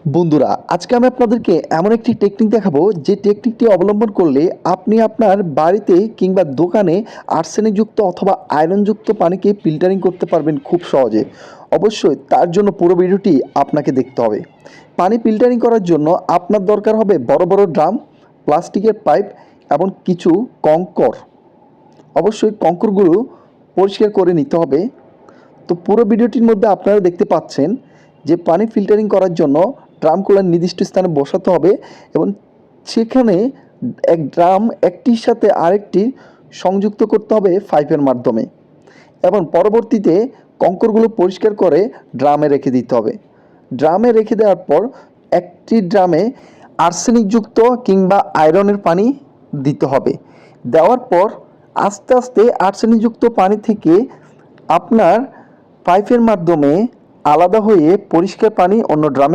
বন্ধুরা, আজকে আমি আপনাদেরকে এমন একটি টেকনিক দেখাবো যে টেকনিকটি অবলম্বন করলে আপনি আপনার বাড়িতে কিংবা দোকানে আর্সেনিকযুক্ত অথবা আয়রনযুক্ত পানিকে ফিল্টারিং করতে পারবেন খুব সহজে। অবশ্যই তার জন্য পুরো ভিডিওটি আপনাকে দেখতে হবে। পানি ফিল্টারিং করার জন্য আপনার দরকার হবে বড় বড় ড্রাম, প্লাস্টিকের পাইপ এবং কিছু কংকর। অবশ্যই কংকরগুলো পরিষ্কার করে নিতে হবে। তো পুরো ভিডিওটির মধ্যে আপনারা দেখতে পাচ্ছেন যে পানি ফিল্টারিং করার জন্য ড্রামগুলো নির্দিষ্ট স্থানে বসাতে হবে এবং সেখানে এক ড্রাম একটির সাথে আরেকটি সংযুক্ত করতে হবে পাইপের মাধ্যমে এবং পরবর্তীতে কংকরগুলো পরিষ্কার করে ড্রামে রেখে দিতে হবে। ড্রামে রেখে দেওয়ার পর একটি ড্রামে আর্সেনিকযুক্ত কিংবা আয়রনের পানি দিতে হবে। দেওয়ার পর আস্তে আস্তে আর্সেনিকযুক্ত পানি থেকে আপনার পাইপের মাধ্যমে আলাদা হয়ে পরিষ্কার পানি অন্য ড্রামে